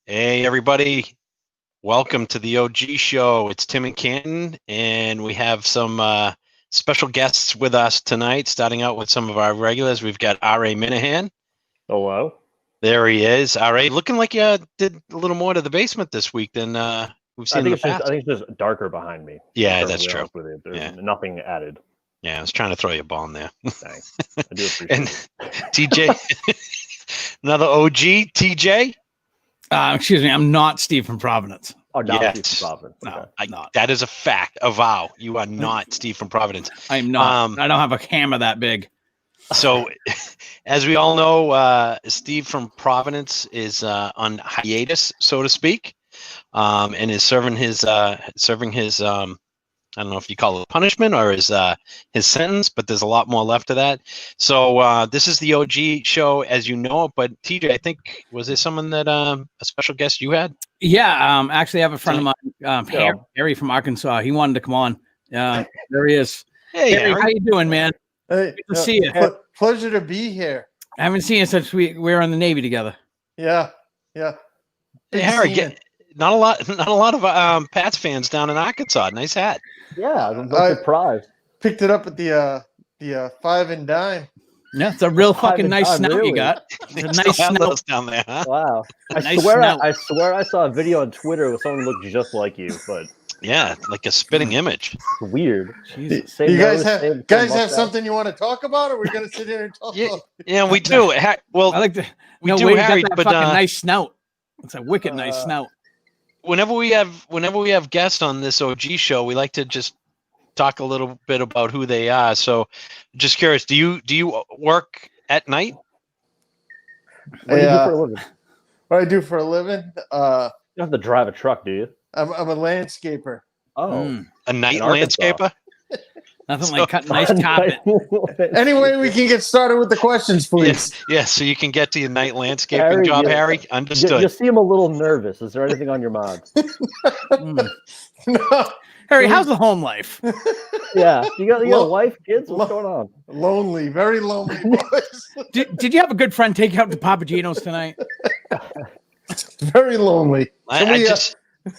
Hey, everybody. Welcome to the OG show. It's Tim and Canton, and we have some special guests with us tonight, starting out with some of our regulars. We've got R.A. Minahan. Hello. There he is. R.A. looking like you did a little more to the basement this week than we've seen in the past. I think it's just darker behind me. Yeah, that's true. There's nothing added. Yeah, I was trying to throw you a bone there. Thanks. I do appreciate it. TJ, another OG, TJ. Excuse me, I'm not Steve from Providence. Oh, not Yes. Steve from Providence. No, Okay. I'm not. That is a fact. A vow. You are not Steve from Providence. I'm not. I don't have a hammer that big. So, as we all know, Steve from Providence is on hiatus, so to speak, and is serving his I don't know if you call it punishment or his sentence, but there's a lot more left of that. So this is the OG show, as you know. But TJ, I think, was there someone that a special guest you had? Yeah, actually, I have a friend of mine, Harry from Arkansas. He wanted to come on. There he is. Hey, Harry, how you doing, man? Hey, good to see you. Pleasure to be here. I haven't seen you since we were in the Navy together. Yeah. Hey, Harry, not a lot of Pats fans down in Arkansas. Nice hat. Yeah, I'm surprised. Picked it up at the Five and Dime. Yeah, it's a real fucking nice snout really? You got. It's a nice snout down there, huh? Wow. I swear I saw a video on Twitter where someone looked just like you, but yeah, like a spitting image. It's weird. Jesus. You guys have something you want to talk about, or we're gonna sit here and talk about? Yeah, we do. Well, I like Harry, but nice snout. It's a wicked nice snout. Whenever we have guests on this OG show, we like to just talk a little bit about who they are. So, just curious, do you work at night? What do you do for a living? What I do for a living? You don't have to drive a truck, do you? I'm a landscaper. Oh, a night landscaper. Nothing like cutting nice carpet. Anyway, we can get started with the questions, please. Yes, so you can get to your night landscaping job, Harry. Understood. You seem a little nervous. Is there anything on your mind? No. Harry, how's the home life? Yeah, you got a wife, kids. What's going on? Lonely, very lonely, boys. Did you have a good friend take you out to Papagino's tonight? Very lonely.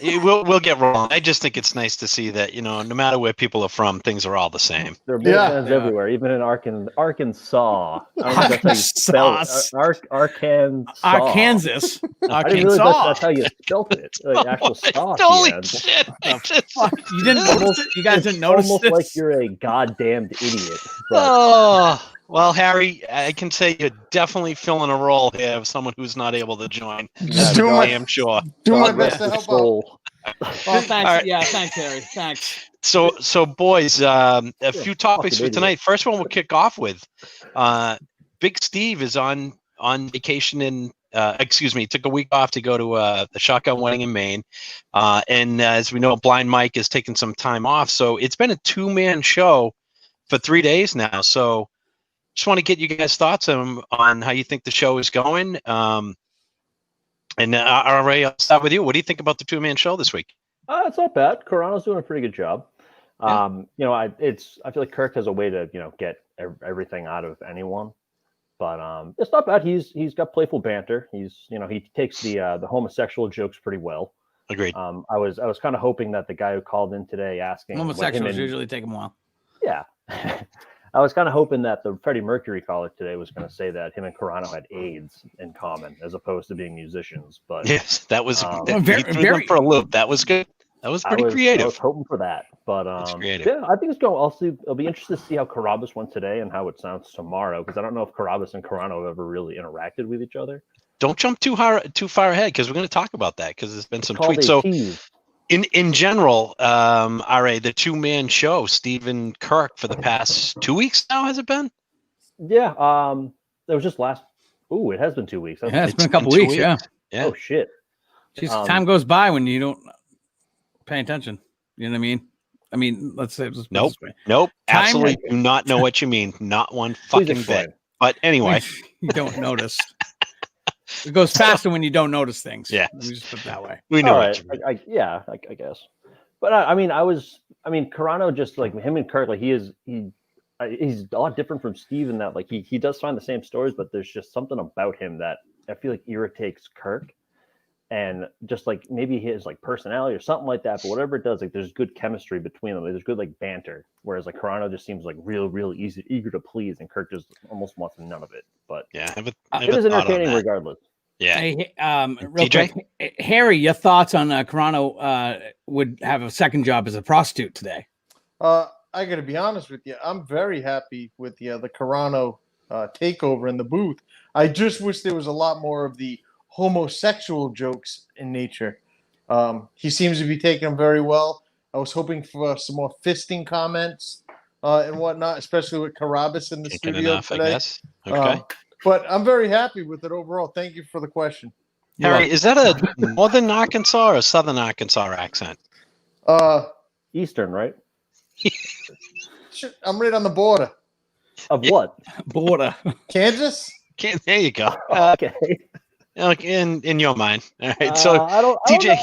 We'll get wrong. I just think it's nice to see that, no matter where people are from, things are all the same. There are fans everywhere, even in Arkansas. I don't know if that's how you spell it. Arkansas. I didn't realize that's how you spelled it. Like actual saw. Holy shit! You didn't notice it? You guys didn't notice almost this? like you're a goddamn idiot. But... Oh. Well, Harry, I can say you're definitely filling a role here of someone who's not able to join. I am sure. Do my best to help out. Well, thanks. Right. Yeah, thanks, Harry. Thanks. So boys, a few topics for tonight. First one we'll kick off with. Big Steve is on vacation in. Took a week off to go to the shotgun wedding in Maine, and as we know, Blind Mike is taking some time off. So it's been a 2-man show for 3 days now. So. Just want to get you guys' thoughts on how you think the show is going. And RA, I'll start with you. What do you think about the 2-man show this week? It's not bad. Carano's doing a pretty good job. I feel like Kirk has a way to get everything out of anyone, but it's not bad. He's got playful banter. He takes the homosexual jokes pretty well. Agreed. I was kind of hoping that the guy who called in today asking homosexuals usually take them a while. Yeah. I was kind of hoping that the Freddie Mercury caller today was going to say that him and Carano had AIDS in common, as opposed to being musicians. But yes, that was very for a loop. That was good. That was pretty creative. I was hoping for that, but yeah, I think it's going. I'll be interested to see how Carrabis went today and how it sounds tomorrow, because I don't know if Carrabis and Carano have ever really interacted with each other. Don't jump too far ahead, because we're going to talk about that, because there's been some tweets. So. In general, RA, the 2-man show, Steve and Kirk, for the past 2 weeks now, has it been? Yeah, it was just it has been 2 weeks. Yeah, it's been a couple weeks, yeah. Oh, shit. Jeez, time goes by when you don't pay attention. You know what I mean? I mean, let's say Nope. Absolutely do not know what you mean. Not one fucking bit. But anyway. You don't notice. It goes faster when you don't notice things. Yeah. Let me just put it that way. We know. Right. I guess. But Carano, just like him and Kirk, like he's a lot different from Steve in that, like he does find the same stories, but there's just something about him that I feel like irritates Kirk. and just like maybe his like personality or something like that. But whatever it does, like there's good chemistry between them. There's good like banter. Whereas like Carrano just seems like real easy, eager to please, and Kirk just almost wants none of it. But yeah, it was entertaining regardless. Yeah. Hey, real quick, Harry, your thoughts on Carrano would have a second job as a prostitute today? I got to be honest with you. I'm very happy with the Carrano takeover in the booth. I just wish there was a lot more of the homosexual jokes in nature. He seems to be taking them very well. I was hoping for some more fisting comments and whatnot, especially with Carrabis in the studio enough, today. I guess. Okay. But I'm very happy with it overall. Thank you for the question. Harry, is that a northern Arkansas or a southern Arkansas accent? Eastern, right? I'm right on the border. Of what? Border. Kansas? There you go. Okay. In your mind. All right. So TJ,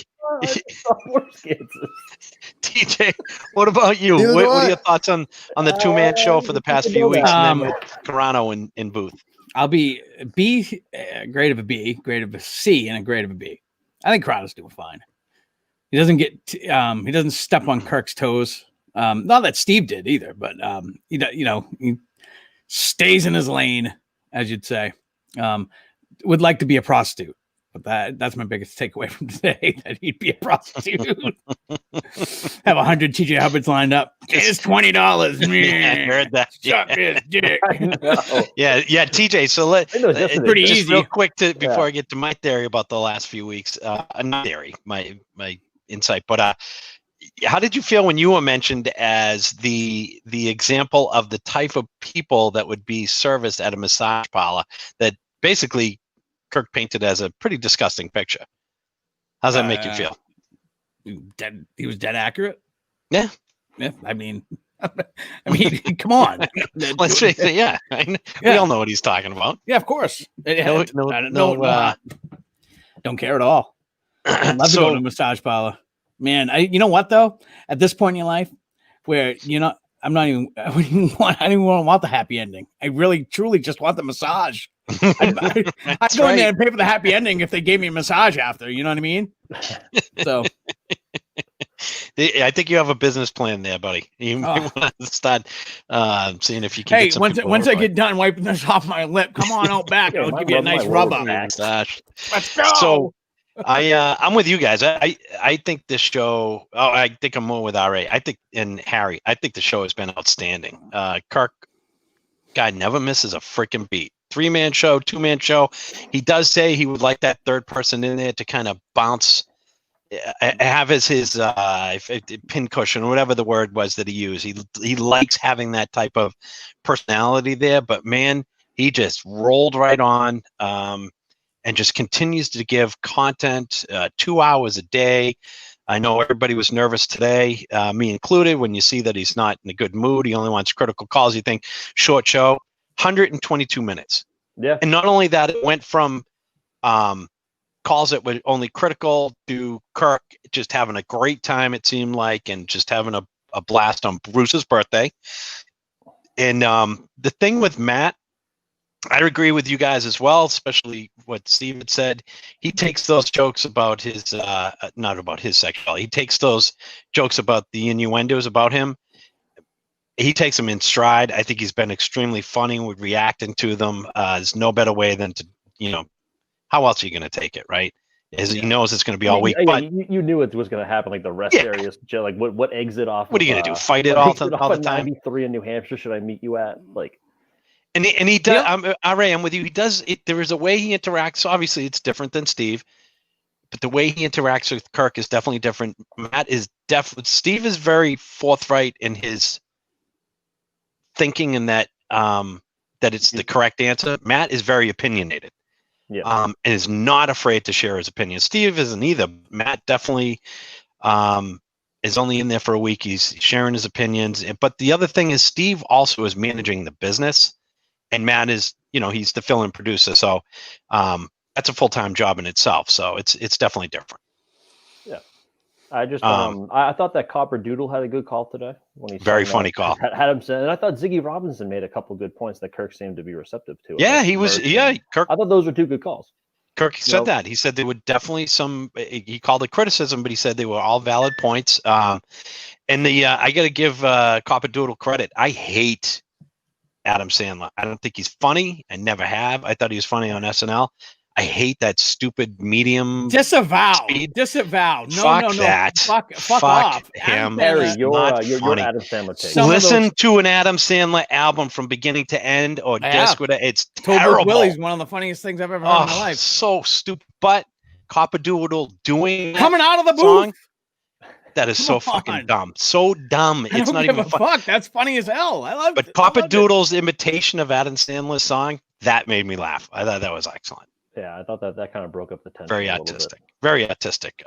TJ, what about you? What are your thoughts on the two-man show for the past few weeks, and then with Carrano in booth? I'll be B, grade of a B, grade of a C, and a grade of a B. I think Carrano's doing fine. He doesn't get he doesn't step on Kirk's toes. Not that Steve did either, but he stays in his lane, as you'd say. Would like to be a prostitute, but that's my biggest takeaway from today, that he'd be a prostitute. Have 100 TJ Hubbards lined up. It's $20. I heard that. Suck his dick. Yeah, TJ. So it's pretty easy. Real quick before I get to my theory about the last few weeks. Not theory, my insight, but how did you feel when you were mentioned as the example of the type of people that would be serviced at a massage parlor that basically Kirk painted as a pretty disgusting picture? How's that make you feel? He was dead accurate. Yeah. I mean, come on. Let's face it. Yeah. We all know what he's talking about. Yeah, of course. Don't care at all. I'd love to go to a massage parlor. Man, you know what though? At this point in your life, where I don't even want the happy ending. I really, truly just want the massage. I'd go in there and pay for the happy ending if they gave me a massage after. You know what I mean? So, I think you have a business plan there, buddy. You might want to start seeing if you can. Hey, once I get done wiping this off my lip, come on out back. I'll give you a nice rub up. Let's go. So, I'm with you guys. I think this show. I think I'm more with RA. And Harry. I think the show has been outstanding. Kirk, guy never misses a freaking beat. 3-man show, 2-man show. He does say he would like that third person in there to kind of bounce, have as his pin cushion or whatever the word was that he used. He likes having that type of personality there. But man, he just rolled right on. And just continues to give content 2 hours a day. I know everybody was nervous today, me included, when you see that he's not in a good mood. He only wants critical calls. You think short show, 122 minutes. Yeah. And not only that, it went from calls that were only critical to Kirk just having a great time, it seemed like, and just having a blast on Bruce's birthday. And the thing with Matt, I agree with you guys as well, especially what Steve had said. He takes those jokes about his, not about his sexuality. He takes those jokes about the innuendos about him. He takes them in stride. I think he's been extremely funny with reacting to them. There's no better way than to, how else are you going to take it, right? He knows it's going to be all week. But you knew it was going to happen, like the rest areas. Like what exit off? What are you going to do? Fight it all the time? 93 in New Hampshire. Should I meet you at? Like. And he does. I'm with you. He does. There is a way he interacts. Obviously, it's different than Steve, but the way he interacts with Kirk is definitely different. Matt is definitely. Steve is very forthright in his thinking, and that it's the correct answer. Matt is very opinionated, and is not afraid to share his opinion. Steve isn't either. Matt definitely is only in there for a week. He's sharing his opinions. But the other thing is, Steve also is managing the business. And Matt is, he's the fill-in producer, so that's a full-time job in itself. So it's definitely different. Yeah, I just I thought that Copper Doodle had a good call today when he very funny call. Had him say, and I thought Ziggy Robinson made a couple good points that Kirk seemed to be receptive to. Yeah, he was. Yeah, Kirk. I thought those were two good calls. Kirk said that. He said there were definitely some. He called it criticism, but he said they were all valid points. And I got to give Coppadoodle credit. I hate Adam Sandler. I don't think he's funny. I never have. I thought he was funny on SNL. I hate that stupid medium. Disavow. Speed. Disavow. No, Fuck no, no. that. Fuck off. Him. Harry, you're funny. Adam Sandler. Listen to an Adam Sandler album from beginning to end, or disc. It's terrible. Willie's one of the funniest things I've ever heard in my life. So stupid. But Coppadoodle doing coming out of the song, booth. That is so fucking dumb. So dumb. It's not even fuck. That's funny as hell. I love it. But Coppadoodle's imitation of Adam Sandler's song, that made me laugh. I thought that was excellent. Yeah, I thought that kind of broke up the tension. Very artistic. Very artistic.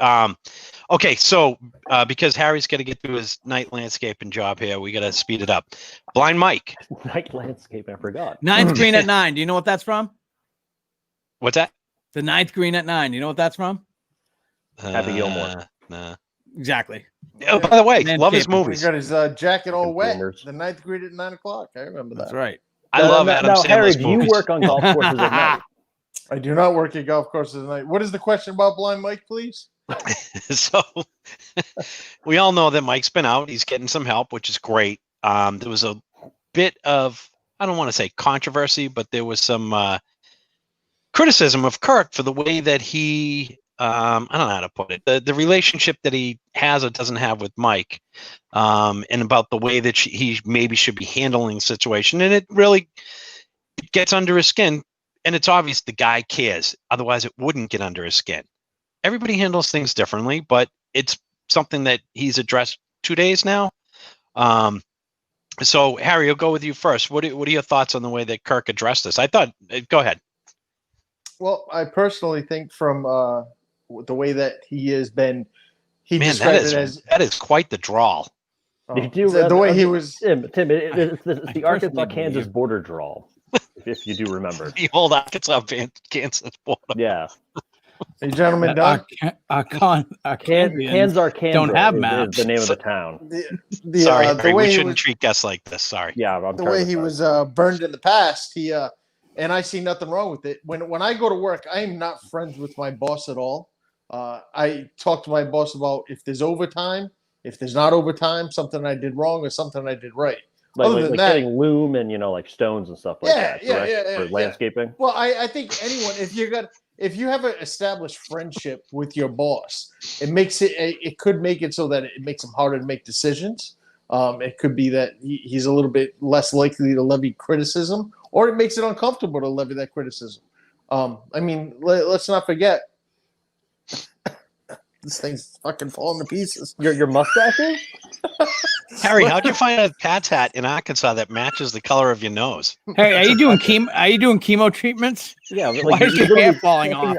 Okay, so because Harry's got to get through his night landscaping job here, we got to speed it up. Blind Mike. Night landscaping, I forgot. Ninth Green at 9. Do you know what that's from? What's that? The Ninth Green at 9. You know what that's from? Happy Gilmore. Nah. Exactly. Oh, by the way, love his movies. He got his jacket all wet. The ninth grade at 9 o'clock. I remember that. That's right. I love Adam Sandler's Harry, movies. do you work on golf courses at night? I do not work at golf courses at night. What is the question about Blind Mike, please? So we all know that Mike's been out. He's getting some help, which is great. There was a bit of, I don't want to say controversy, but there was some criticism of Kirk for the way that he, I don't know how to put it, the relationship that he has or doesn't have with Mike, and about the way that he maybe should be handling the situation. And it really gets under his skin. And it's obvious the guy cares. Otherwise, it wouldn't get under his skin. Everybody handles things differently, but it's something that he's addressed 2 days now. So, Harry, I'll go with you first. What are your thoughts on the way that Kirk addressed this? I thought, go ahead. Well, I personally think from the way that he has been, that is quite the drawl. The way he was. Tim, it's the Arkansas-Kansas border drawl. If you do remember. The old Arkansas-Kansas border. Yeah. Hey, gentlemen, done? Kansas don't have maps. The name of the town. Sorry, Harry, we shouldn't treat guests like this. Sorry. Yeah, the way he was burned in the past, and I see nothing wrong with it. When I go to work, I am not friends with my boss at all. I talk to my boss about if there's overtime, if there's not overtime, something I did wrong or something I did right. Like getting loom and like stones and stuff like that. For landscaping. Well, I think anyone, if you have an established friendship with your boss, it could make it so that it makes him harder to make decisions. It could be that he's a little bit less likely to levy criticism, or it makes it uncomfortable to levy that criticism. I mean, let's not forget. This thing's fucking falling to pieces. Your mustache? Harry, how'd you find a Pat's hat in Arkansas that matches the color of your nose? Hey, are you doing chemo treatment? Yeah. Why is your hair falling off?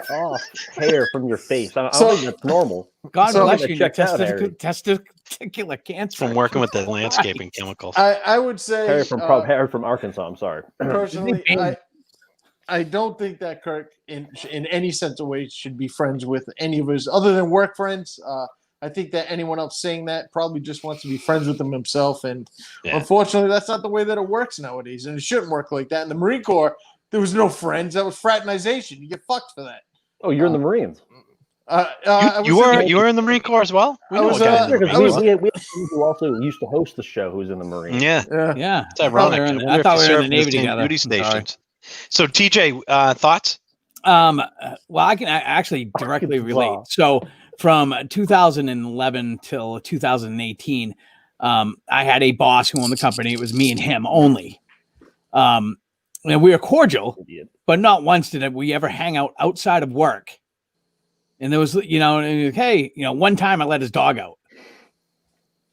Hair from your face. I think that's normal. God bless you. Testicular cancer. From working with the landscaping chemicals. I would say Harry from Arkansas. I'm sorry. Personally, I don't think that Kirk, in any sense of way, should be friends with any of his other than work friends. I think that anyone else saying that probably just wants to be friends with him himself. And unfortunately, that's not the way that it works nowadays. And it shouldn't work like that. In the Marine Corps, there was no friends. That was fraternization. You get fucked for that. Oh, you're in the Marines. You were in the Marine Corps as well? We had who also used to host the show who's in the Marines. Yeah. It's ironic. I thought we were in the Navy together. Duty stations. So, TJ, thoughts? Well, I can actually directly relate. So, from 2011 till 2018, I had a boss who owned the company. It was me and him only. And we were cordial, but not once did we ever hang out outside of work. And there was, hey, one time I let his dog out.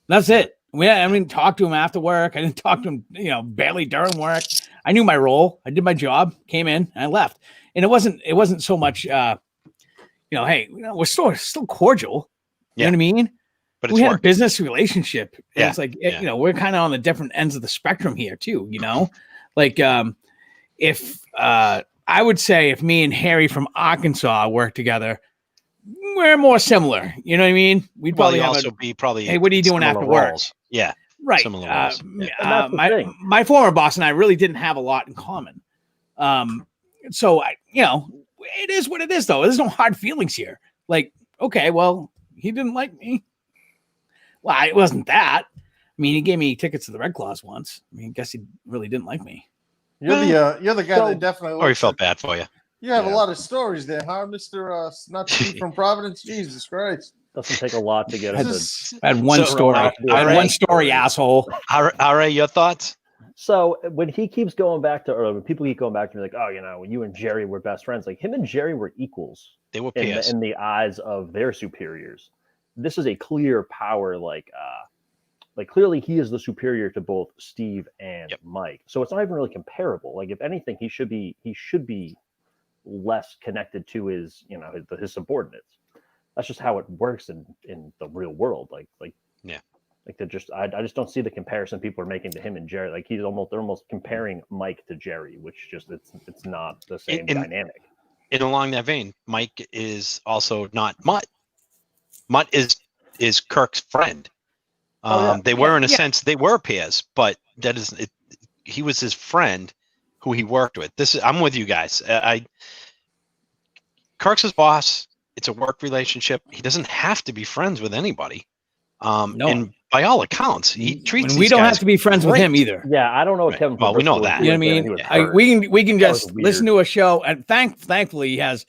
That's it. I didn't talk to him after work. I didn't talk to him, barely during work. I knew my role. I did my job, came in, and I left. And it wasn't so much, hey, we're still cordial. You know what I mean? But we had a business relationship. Yeah. It's like, we're kind of on the different ends of the spectrum here too, like, if I would say if me and Harry from Arkansas work together, we're more similar. You know what I mean? We'd probably hey, what are you doing after work? Yeah. Right. My former boss and I really didn't have a lot in common. So it is what it is, though. There's no hard feelings here. Like, okay, well, he didn't like me. Well, it wasn't that. I mean, he gave me tickets to the Red Claws once. I mean, I guess he really didn't like me. You're the guy that definitely. Or he felt bad for you. You have a lot of stories there, huh, Mister? Not Steve from Providence. Jesus Christ! Doesn't take a lot to get us. I had one story. I had one story, asshole. All right, your thoughts? So when he keeps going back to, or when people keep going back to me like, oh, when you and Jerry were best friends, like him and Jerry were equals. They were peers in the eyes of their superiors. This is a clear power, like clearly he is the superior to both Steve and Mike. So it's not even really comparable. Like if anything, he should be less connected to his subordinates. That's just how it works in the real world. Like I just don't see the comparison people are making to him and Jerry. Like they're almost comparing Mike to Jerry, which just it's not the same dynamic. And along that vein, Mike is also not Mutt. Mutt is Kirk's friend. They were in a sense they were peers, but that is it. He was his friend who he worked with. I'm with you guys. Kirk's his boss. It's a work relationship. He doesn't have to be friends with anybody. No. And by all accounts, he treats. And we don't have to be friends with him either. Yeah, I don't know what Kevin. Well, we know that. You know what I mean? We can just listen to a show, and thankfully he has,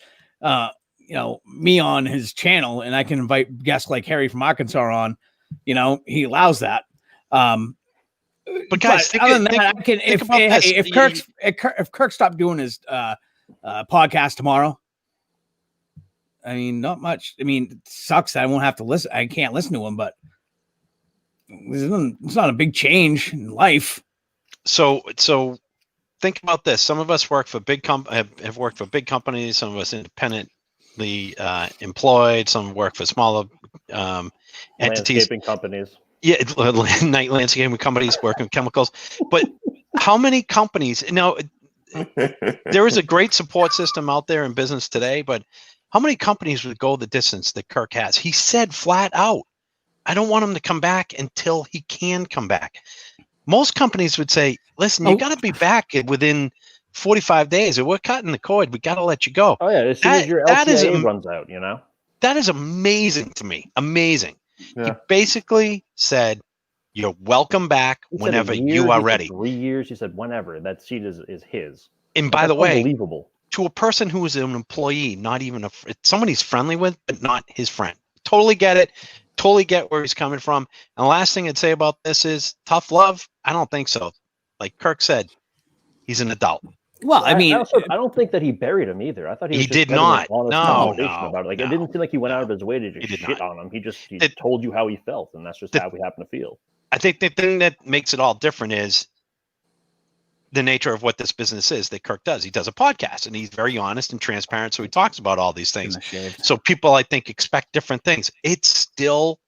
me on his channel, and I can invite guests like Harry from Arkansas on. He allows that. But guys, other than that, if Kirk stopped doing his podcast tomorrow, I mean, not much. I mean, it sucks that I won't have to listen. I can't listen to him, but it's not a big change in life. So think about this. Some of us work for have worked for big companies. Some of us independently employed. Some work for smaller entities. Landscaping companies. Yeah, night landscaping companies working with chemicals. But how many companies? Now, there is a great support system out there in business today, but how many companies would go the distance that Kirk has? He said flat out, I don't want him to come back until he can come back. Most companies would say, listen, you got to be back within 45 days or we're cutting the cord. We got to let you go. Oh, yeah. As soon as your LTA runs out, That is amazing to me. Amazing. Yeah. He basically said, you're welcome back whenever you are ready. 3 years. He said, whenever. That seat is his. And by the way, unbelievable. To a person who is an employee, not even someone he's friendly with, but not his friend. Totally get it. Totally get where he's coming from. And the last thing I'd say about this is tough love. I don't think so. Like Kirk said, he's an adult. Well, I mean, I don't think that he buried him either. I thought he did not. No. About it. Like it didn't seem like he went out of his way to just shit on him. He told you how he felt, and that's just how we happen to feel. I think the thing that makes it all different is the nature of what this business is that Kirk does. He does a podcast and he's very honest and transparent. So he talks about all these things. So people, I think, expect different things. It's still,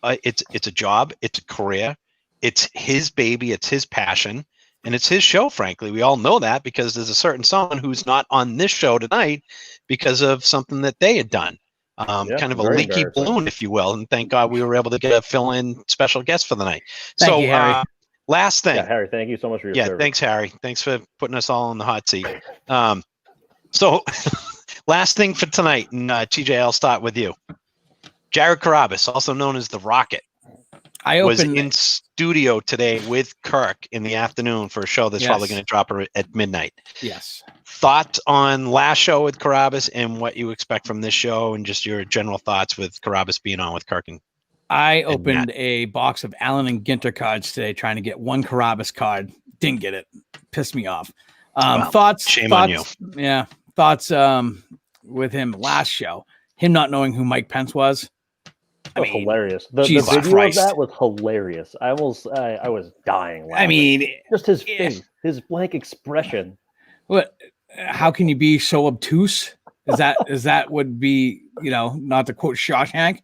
it's a job. It's a career. It's his baby. It's his passion. And it's his show, frankly. We all know that because there's a certain someone who's not on this show tonight because of something that they had done. Kind of a leaky balloon, if you will. And thank God we were able to get a fill-in special guest for the night. Thank you, Harry. Last thing. Yeah, Harry, thank you so much for your service. Thanks, Harry. Thanks for putting us all in the hot seat. So last thing for tonight, and TJ, I'll start with you. Jared Carrabis, also known as the Rocket, was in studio today with Kirk in the afternoon for a show that's probably going to drop at midnight. Yes. Thoughts on last show with Carrabis and what you expect from this show and just your general thoughts with Carrabis being on with Kirk and I opened a box of Allen and Ginter cards today, trying to get one Carrabis card. Didn't get it. Pissed me off. Thoughts? Shame on you. Yeah. Thoughts with him last show. Him not knowing who Mike Pence was. I mean, hilarious. The video of that was hilarious. I was dying laughing. I mean, just his face, his blank expression. What? How can you be so obtuse? Is that would be, not to quote Shawshank,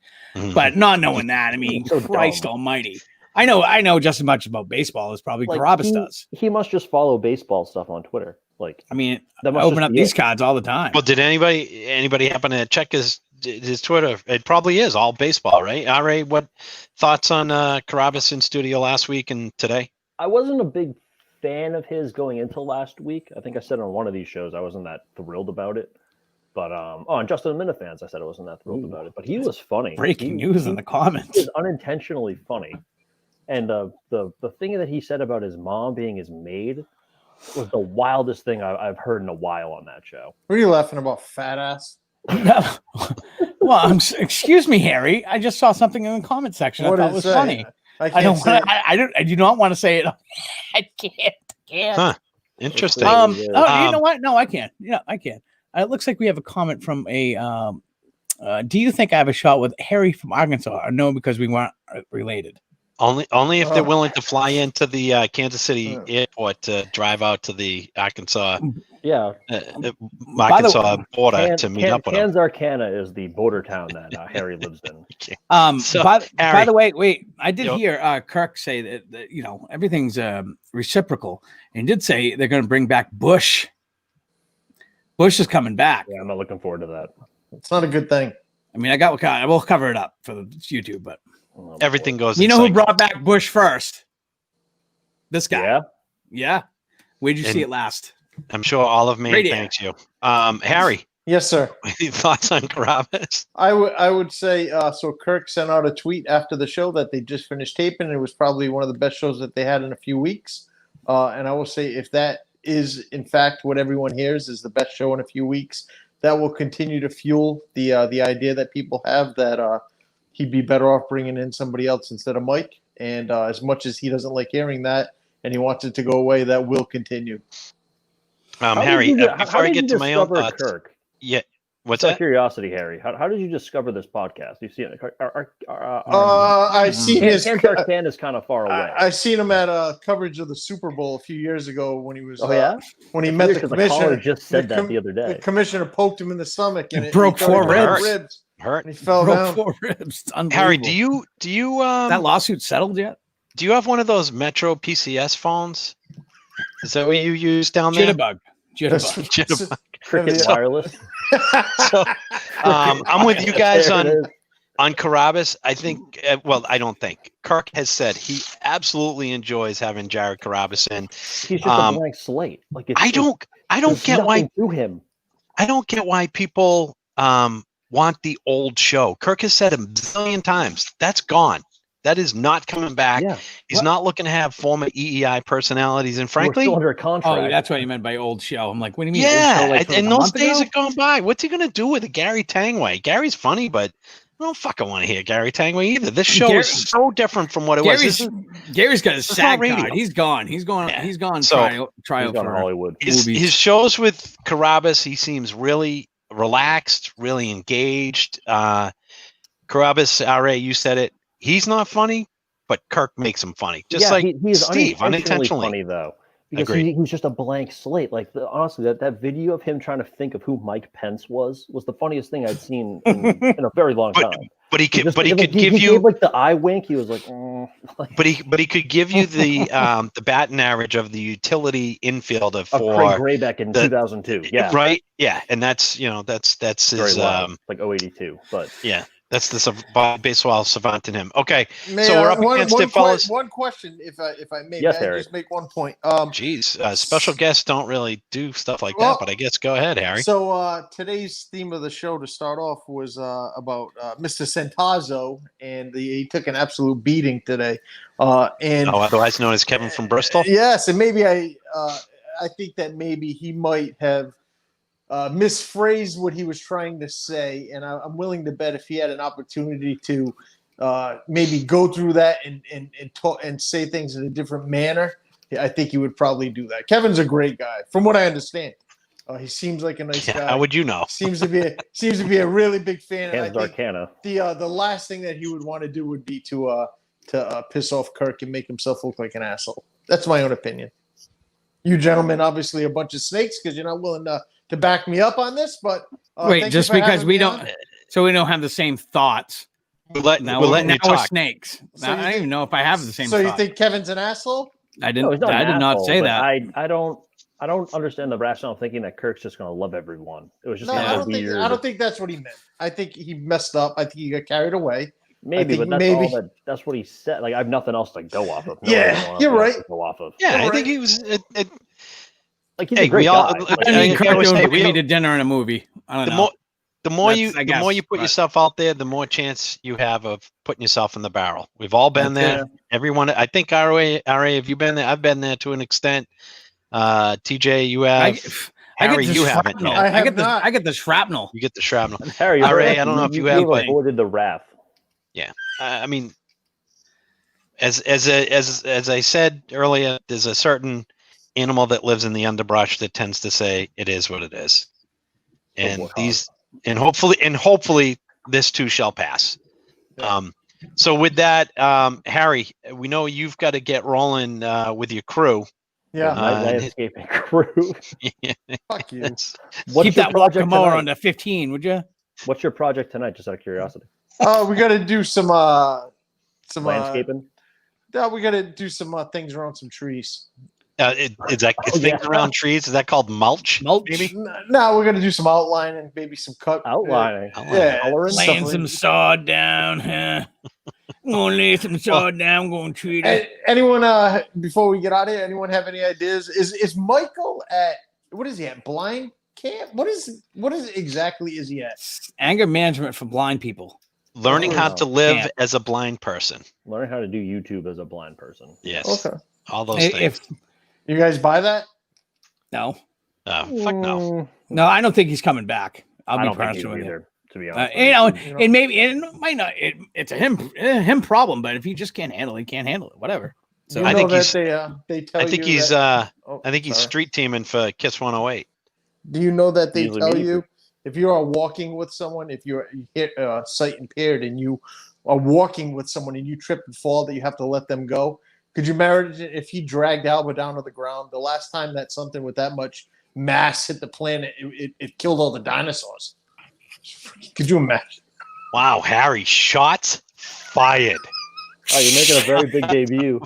but not knowing that. I mean, so Christ almighty. I know just as much about baseball as probably Carrabis does. He must just follow baseball stuff on Twitter. I mean, I open up these cards all the time. Well, did anybody happen to check his Twitter? It probably is all baseball, right? RA, what thoughts on Carrabis in studio last week and today? I wasn't a big fan of his going into last week. I think I said on one of these shows I wasn't that thrilled about it. But and Justin Minifans, I said I wasn't that thrilled about it, but he was funny. Breaking news in the comments. He was unintentionally funny, and the thing that he said about his mom being his maid was the wildest thing I've heard in a while on that show. What are you laughing about, fat ass? Well, excuse me, Harry. I just saw something in the comment section. What I thought was funny. I do not want to say it. I can't. Huh. Interesting. You know what? No, I can't. Yeah, I can. It looks like we have a comment from a. Do you think I have a shot with Harry from Arkansas? Or no, because we weren't related. Only if they're willing to fly into the Kansas City airport to drive out to the Arkansas, Arkansas border to meet up with them. Arcana is the border town that Harry lives in. By the way, wait, I did hear Kirk say that everything's reciprocal, and did say they're going to bring back Bush. Bush is coming back. Yeah, I'm not looking forward to that. It's not a good thing. I mean, I will cover it up for the YouTube, but. Everything goes. You know who brought back Bush first? This guy. Yeah. Where'd you see it last? I'm sure all of Maine thanks you. Harry. Yes, sir. Any thoughts on Carrabis? I would say so. Kirk sent out a tweet after the show that they just finished taping. It was probably one of the best shows that they had in a few weeks. And I will say, if that is in fact what everyone hears is the best show in a few weeks, that will continue to fuel the idea that people have that he'd be better off bringing in somebody else instead of Mike. And as much as he doesn't like hearing that and he wants it to go away, that will continue. Harry, before I get to my own thoughts. Kirk? Yeah. What's that? Curiosity, Harry. How did you discover this podcast? You see it? I seen his. Arcana is kind of far away. I seen him at coverage of the Super Bowl a few years ago when he was. When he met the commissioner. Just said that the other day. The commissioner poked him in the stomach and broke 4 ribs. Hurt. And he fell down. 4 ribs. Harry, do you that lawsuit settled yet? Do you have one of those Metro PCS phones? Is that what you use down there? Jitterbug. Cricket wireless. So, I'm with you guys on Carrabis. I think. I don't think Kirk has said he absolutely enjoys having Jared Carrabis in. He's just a blank slate. Like I don't get why. Him. I don't get why people want the old show. Kirk has said a zillion times that's gone. That is not coming back. Yeah. He's not looking to have former EEI personalities. And frankly, we're still under a contract. Oh, that's what you meant by old show. I'm like, what do you mean? Yeah, and those days are gone by. What's he going to do with a Gary Tangway? Gary's funny, but I don't fucking want to hear Gary Tangway either. This show is so different from what it was. Gary's got his SAG card. He's gone. He's gone. Yeah. He's gone. Trial for Hollywood. His shows with Carrabis, he seems really relaxed, really engaged. Carrabis, RA, you said it. He's not funny, but Kirk makes him funny. Just like he's Steve, unintentionally funny though. Because he's just a blank slate. Like honestly, that video of him trying to think of who Mike Pence was the funniest thing I'd seen in a very long time. But he could give you like the eye wink. He was like, but he could give you the batting average of the utility infielder for Craig Graybeck in 2002. Yeah, right. Yeah, and that's his like 082. But yeah. That's the baseball savant in him. Okay, so we're up against it, fellas. One question, if I may, yes, Harry. Just make one point. Special guests don't really do stuff like that, but I guess go ahead, Harry. So today's theme of the show to start off was about Mr. Centazzo, and he took an absolute beating today. Otherwise known as Kevin from Bristol. Yes, and maybe I think that maybe he might have misphrased what he was trying to say, and I'm willing to bet if he had an opportunity to maybe go through that and talk and say things in a different manner, I think he would probably do that. Kevin's a great guy, from what I understand. He seems like a nice guy. How would you know? Seems to be a really big fan. And I think Arcana. The last thing that he would want to do would be to piss off Kirk and make himself look like an asshole. That's my own opinion. You gentlemen, obviously, a bunch of snakes because you're not willing to back me up on this, but wait, just because we don't, so we don't have the same thoughts. We're letting you talk. We're snakes. So I don't even know if I have the same. So you think Kevin's an asshole? I did not say that. I don't understand the rationale of thinking that Kirk's just going to love everyone. It was just I don't think that's what he meant. I think he messed up. I think he got carried away. Maybe, but that's what he said. Like I have nothing else to go off of. You're right. Go off of. Yeah, I think he was. Like he's a great guy. I mean, I Kirk always would say, invite me to dinner in a movie. I don't know. The more That's, you put yourself out there, the more chance you have of putting yourself in the barrel. We've all been there. Everyone, I think RA, have you been there? I've been there to an extent. TJ, you have. Harry, you haven't yet. I get the shrapnel. You get the shrapnel. And Harry, RA, I don't know if you have, but avoided the wrath. Yeah, I mean, as I said earlier, there's a certain animal that lives in the underbrush that tends to say it is what it is, and hopefully this too shall pass. Yeah. So with that, Harry, we know you've got to get rolling with your crew. Yeah, landscaping crew. Fuck you. Keep that guacamole on the 15, would you? What's your project tonight? Just out of curiosity. Oh, we got to do some landscaping. Yeah, we got to do some things around some trees. Things around trees. Is that called mulch? Maybe. No, we're gonna do some outlining, maybe some outlining. Yeah, laying some sod down. Huh? I'm gonna lay some sod down. I'm gonna treat it. Anyone? Before we get out of here, anyone have any ideas? Is Michael at what is he at? Blind camp? What is exactly is he at? Anger management for blind people. Learning how to live as a blind person. Learning how to do YouTube as a blind person. Yes. Okay. All those things. You guys buy that? No. Fuck no. No, I don't think he's coming back. I I'll don't be think honest with you. either, to be honest. And maybe it might not. It's a him problem, but if he just can't handle it, he can't handle it. Whatever. So I think they tell you. I think he's street teaming for Kiss 108. Do you know that they tell you if you are walking with someone, if you're sight impaired and you are walking with someone and you trip and fall, that you have to let them go? Could you imagine if he dragged Alba down to the ground? The last time that something with that much mass hit the planet, it killed all the dinosaurs. Could you imagine? Wow, Harry, shots fired. Oh, you're making a very big debut.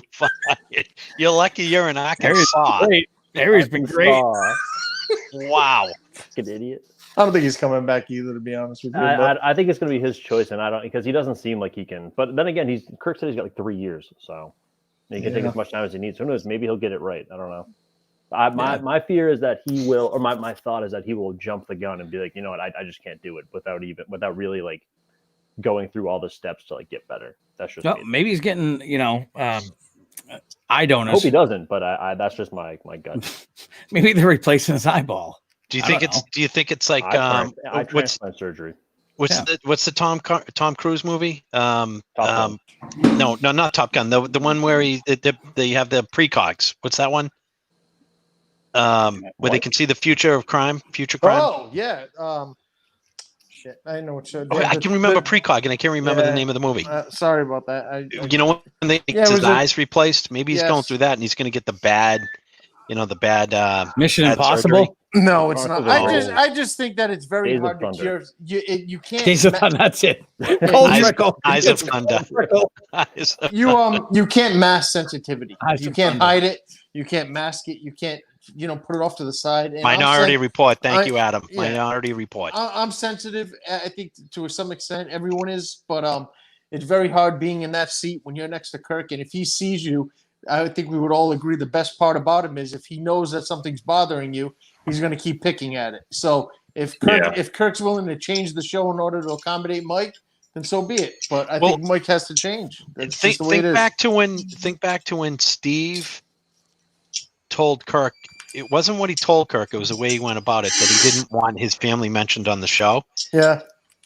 You're lucky you're in Arkansas. Harry's been great. Wow. Fucking idiot. I don't think he's coming back either, to be honest with you. I think it's going to be his choice, and because he doesn't seem like he can. But then again, Kirk said he's got like 3 years, so he can take as much time as he needs. Who knows? Maybe he'll get it right. I don't know. My fear is that he will, or my thought is that he will jump the gun and be like, you know what, I just can't do it without really like going through all the steps to like get better. That's just maybe he's getting eye donors. I hope he doesn't, but that's just my gut. Maybe they're replacing his eyeball. Do you think it's like eye transplant surgery? What's the Tom Cruise movie? No, not Top Gun. The one where they have the precogs. What's that one? Where they can see the future of crime. Oh yeah. Shit, I know what. I can remember precog, and I can't remember the name of the movie. Sorry about that. You know when they get his eyes replaced? Maybe he's going through that, and he's going to get the bad. Mission Impossible. Surgery. No, it's not. I just think that it's very hard to cure. You can't. Days of Thunder. That's it. Eyes of Thunder. You can't mask sensitivity. You can't hide it. You can't mask it. You can't put it off to the side. And Minority Report. Thank you, Adam. Yeah, Minority Report. I'm sensitive. I think to some extent everyone is, but it's very hard being in that seat when you're next to Kirk, and if he sees you. I think we would all agree the best part about him is if he knows that something's bothering you, he's going to keep picking at it. So if Kirk's willing to change the show in order to accommodate Mike, then so be it. But I think Mike has to change. Think back to when Steve told Kirk. It wasn't what he told Kirk. It was the way he went about it, that he didn't want his family mentioned on the show. Yeah.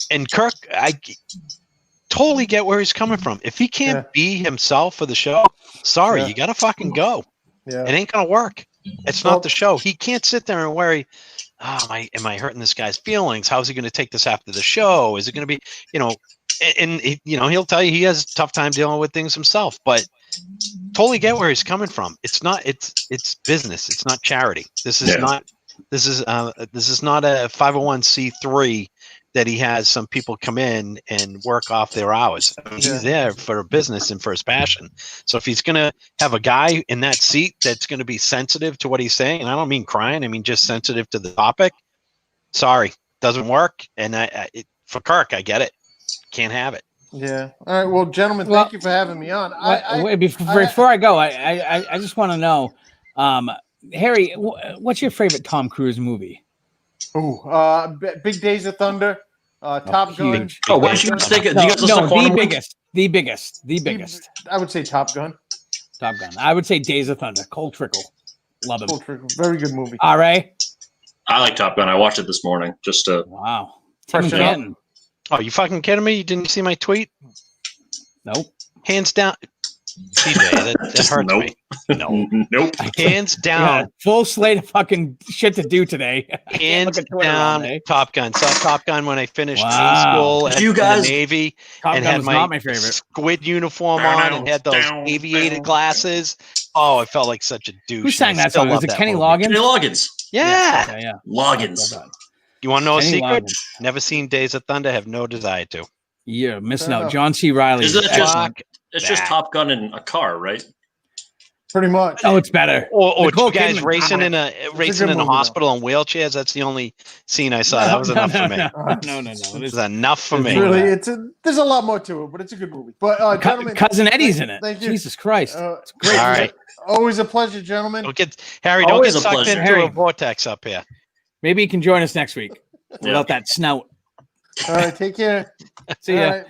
And Kirk, I totally get where he's coming from. If he can't be himself for the show, sorry, you gotta fucking go. Yeah. It ain't gonna work. It's not the show. He can't sit there and worry, am I hurting this guy's feelings? How's he gonna take this after the show? Is it gonna be, and he'll tell you he has a tough time dealing with things himself, but totally get where he's coming from. It's business. It's not charity. This is not a 501c3 that he has some people come in and work off their hours. I mean, he's there for a business and for his passion. So if he's going to have a guy in that seat that's going to be sensitive to what he's saying, and I don't mean crying, I mean just sensitive to the topic, sorry, doesn't work. And for Kirk, I get it. Can't have it. Yeah. All right. Well, gentlemen, thank you for having me on. Before I go, I just want to know, Harry, what's your favorite Tom Cruise movie? Big Days of Thunder, Top Gun. huge. Oh, what did you guys think? Did you guys listen to Quantum Leap? The biggest. I would say Top Gun. Top Gun. I would say Days of Thunder. Cole Trickle. Love him. Cole Trickle. Very good movie. R.A.? I like Top Gun. I watched it this morning. Just to Wow. Fresh Tim it up. Canton. Oh, you fucking kidding me? You didn't see my tweet? Nope. Hands down. TJ, that hurts nope. me. No. Nope. Hands down. Yeah, full slate of fucking shit to do today. I can't Hands look at Twitter all down, day. Top Gun. Saw Top Gun when I finished Wow. school Did at you guys- the Navy, Top and Gun had was not my my favorite. squid uniform on, and had those aviator glasses. Oh, I felt like such a douche. Who sang and I that still song? Was love it that Kenny movie. Loggins? Kenny Loggins. Yeah. Yeah. Loggins. You want to know a Kenny secret? Loggins. Never seen Days of Thunder. Have no desire to. You're missing Fair out. enough. John C. Riley. Is that just- Fuck It's just that. Top Gun in a car, right? Pretty much. Oh, it's better. Or Nicole two guys Kidman. racing in a movie, though. hospital in wheelchairs. That's the only scene I saw. That was enough for me. No. It was enough for It's me. Really, there's a lot more to it, but it's a good movie. But gentlemen, Cousin Eddie's in it. Thank you. Jesus Christ. It's great. All right. Always a pleasure, gentlemen. Don't get Harry. Don't Always get a sucked pleasure. into Harry. a vortex up here. Maybe he can join us next week Yeah. without that snout. All right, take care. See ya. All right.